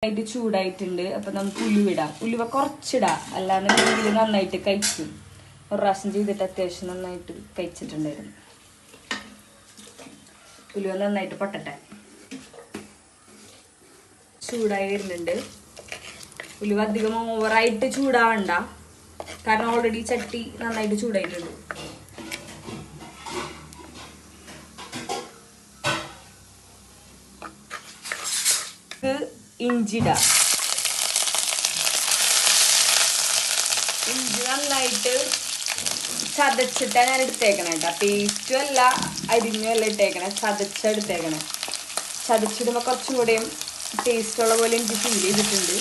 നന്നായിട്ട് ചൂടായിട്ടുണ്ട്. അപ്പൊ നമുക്ക് ഉലുവിടാം. ഉലുവ കുറച്ചിടാം, അല്ലാന്നുണ്ടെങ്കിൽ നന്നായിട്ട് കഴിക്കും. ഒരു പ്രാവശ്യം ചെയ്തിട്ട് അത്യാവശ്യം നന്നായിട്ട് കഴിച്ചിട്ടുണ്ടായിരുന്നു. ഉലുവ നന്നായിട്ട് പൊട്ടട്ടെ. ചൂടായി വരുന്നുണ്ട്. ഉലുവ അധികം ഓവറായിട്ട് ചൂടാവണ്ട, കാരണം ഓൾറെഡി ചട്ടി നന്നായിട്ട് ചൂടായിട്ടുണ്ട്. ഇഞ്ചിടാം. ഇഞ്ചി നന്നായിട്ട് ചതച്ചിട്ടാ ഞാൻ എടുത്തേക്കണം കേട്ടോ. പേസ്റ്റും അല്ല അരിഞ്ഞും അല്ല ഇട്ടേക്കണേ, ചതച്ചെടുത്തേക്കണേ. ചതച്ചിടുമ്പോൾ കുറച്ചും കൂടെയും ടേസ്റ്റ് ഉള്ള പോലെ എനിക്ക് ഫീൽ ചെയ്തിട്ടുണ്ട്.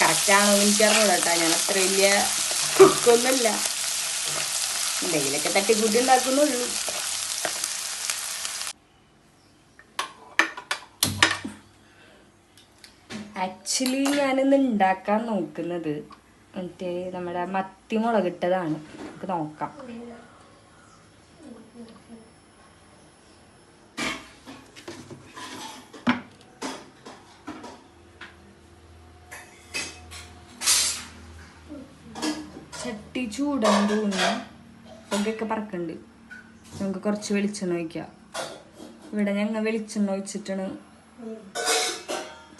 കറക്റ്റാണോ എനിക്ക് അറിഞ്ഞൂടാ കേട്ടോ. ഞാൻ അത്ര വലിയ കുക്കൊന്നുമില്ല, എന്തെങ്കിലുമൊക്കെ തട്ടിക്കൂട്ടി ഉണ്ടാക്കുന്നുള്ളൂ. ആക്ച്വലി ഞാനിന്ന് ഉണ്ടാക്കാൻ നോക്കുന്നത് മറ്റേ നമ്മുടെ മത്തി മുളകിട്ടതാണ്. നമുക്ക് നോക്കാം. ചട്ടി ചൂടാൻ തോന്നുന്നു, പുകയൊക്കെ പറക്കുന്നുണ്ട്. നമുക്ക് കുറച്ച് വെളിച്ചെണ്ണ ഒഴിക്കാം. ഇവിടെ ഞങ്ങൾ വെളിച്ചെണ്ണ ഒഴിച്ചിട്ടാണ്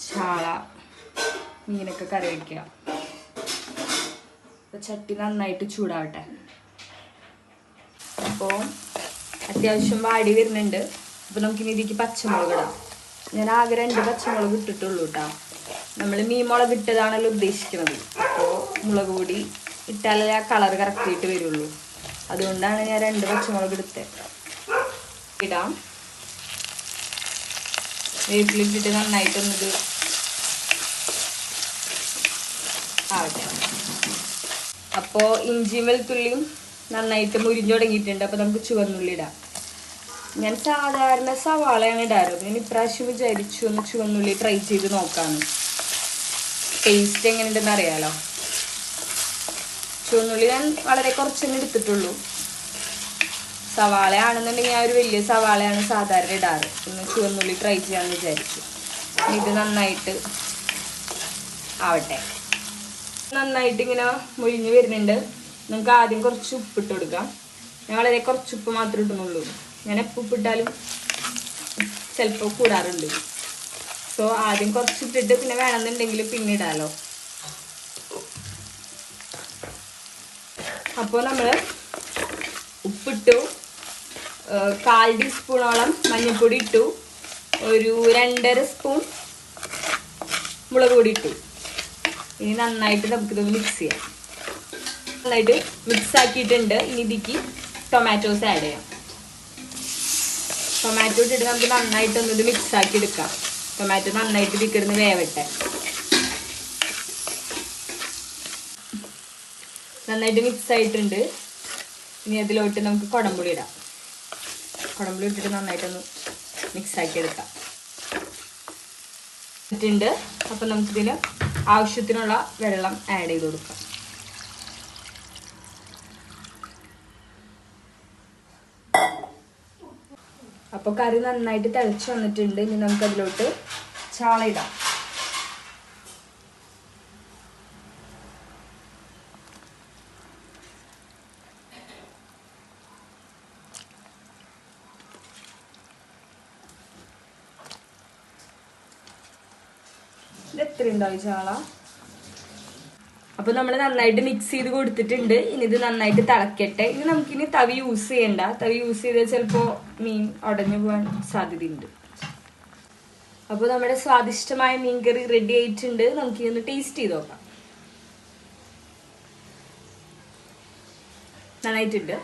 ചാള മീനൊക്കെ കറി വയ്ക്കുക. ചട്ടി നന്നായിട്ട് ചൂടാവട്ടെ. അപ്പോൾ അത്യാവശ്യം വാടി വരുന്നുണ്ട്. അപ്പോൾ നമുക്കിനി ഇതിലേക്ക് പച്ചമുളക് ഇടാം. ഞാൻ ആകെ 2 പച്ചമുളക് ഇട്ടിട്ടുള്ളൂ കേട്ടോ. നമ്മൾ മീൻ മുളക് ഇട്ടതാണല്ലോ ഉദ്ദേശിക്കുന്നത്. അപ്പോൾ മുളക് പൊടി ഇട്ടാലേ ആ കളർ കറക്റ്റായിട്ട് വരുള്ളൂ. അതുകൊണ്ടാണ് ഞാൻ 2 പച്ചമുളക് എടുത്തത്. ഇടാം. വേപ്പിലിട്ടിട്ട് നന്നായിട്ടൊന്നത് ആവട്ടെ. അപ്പോൾ ഇഞ്ചിയും വെളുത്തുള്ളിയും നന്നായിട്ട് മുരിഞ്ഞു തുടങ്ങിയിട്ടുണ്ട്. അപ്പോൾ നമുക്ക് ചുവന്നുള്ളി ഇടാം. ഞാൻ സാധാരണ സവാളയാണ് ഇടാറ്. ഞാൻ ഇപ്രാവശ്യം വിചാരിച്ചു ഒന്ന് ചുവന്നുള്ളി ട്രൈ ചെയ്ത് നോക്കാമെന്ന്. ടേസ്റ്റ് എങ്ങനെയുണ്ടെന്ന് അറിയാലോ. ചുവന്നുള്ളി ഞാൻ വളരെ കുറച്ചെന്നെ എടുത്തിട്ടുള്ളൂ. സവാള ആണെന്നുണ്ടെങ്കിൽ ഞാൻ ഒരു വലിയ സവാളയാണ് സാധാരണ ഇടാറ്. ഒന്ന് ചുവന്നുള്ളി ട്രൈ ചെയ്യാമെന്ന് വിചാരിച്ചു. ഇത് നന്നായിട്ട് ആവട്ടെ. നന്നായിട്ട് ഇങ്ങനെ മുരിഞ്ഞ് വരുന്നുണ്ട്. നമുക്ക് ആദ്യം കുറച്ച് ഉപ്പിട്ട് കൊടുക്കാം. ഞാൻ വളരെ കുറച്ച് ഉപ്പ് മാത്രമേ ഇടുന്നുള്ളൂ. ഞാൻ എപ്പോൾ ഉപ്പിട്ടാലും ചിലപ്പോൾ കൂടാറുണ്ട്. സോ ആദ്യം കുറച്ചിട്ടിട്ട് പിന്നെ വേണമെന്നുണ്ടെങ്കിൽ പിന്നെ ഇടാമല്ലോ. അപ്പോൾ നമ്മൾ ഉപ്പിട്ടു, 1/4 ടീസ്പൂണോളം മഞ്ഞൾപ്പൊടി ഇട്ടു, ഒരു 2.5 സ്പൂൺ മുളക് പൊടി ഇട്ടു. ഇനി നന്നായിട്ട് നമുക്കിതൊന്ന് മിക്സ് ചെയ്യാം. നന്നായിട്ട് മിക്സ് ആക്കിയിട്ടുണ്ട്. ഇനി ഇതിലേക്ക് ടൊമാറ്റോസ് ആഡ് ചെയ്യാം. ടൊമാറ്റോ ഇട്ടിട്ട് നമുക്ക് നന്നായിട്ടൊന്നത് മിക്സ് ആക്കി എടുക്കാം. ടൊമാറ്റോ നന്നായിട്ട് ഇതിക്കിടുന്ന് വേവട്ടെ. നന്നായിട്ട് മിക്സ് ആയിട്ടുണ്ട്. ഇനി അതിലോട്ട് നമുക്ക് കുടംപുളി ഇടാം. കുടംപുളി ഇട്ടിട്ട് നന്നായിട്ടൊന്ന് മിക്സ് ആക്കി എടുക്കാം. ഇട്ടിട്ടുണ്ട്. അപ്പം നമുക്കിതിന് ആവശ്യത്തിനുള്ള വെള്ളം ആഡ് ചെയ്ത് കൊടുക്കാം. അപ്പോൾ കറി നന്നായിട്ട് തിളച്ച് വന്നിട്ടുണ്ട്. ഇനി നമുക്കതിലോട്ട് ചാള ഇടാം. ഇത് എത്ര ഉണ്ടാവും ചാള? അപ്പോൾ നമ്മൾ നന്നായിട്ട് മിക്സ് ചെയ്ത് കൊടുത്തിട്ടുണ്ട്. ഇനി ഇത് നന്നായിട്ട് തിളക്കട്ടെ. ഇനി നമുക്കിനി തവി യൂസ് ചെയ്യണ്ട. തവി യൂസ് ചെയ്താൽ ചിലപ്പോൾ മീൻ ഉടഞ്ഞു പോകാൻ സാധ്യതയുണ്ട്. അപ്പോൾ നമ്മുടെ സ്വാദിഷ്ടമായ മീൻ കറി റെഡി ആയിട്ടുണ്ട്. നമുക്കിനി ഒന്ന് ടേസ്റ്റ് ചെയ്ത് നോക്കാം. നന്നായിട്ടുണ്ട്.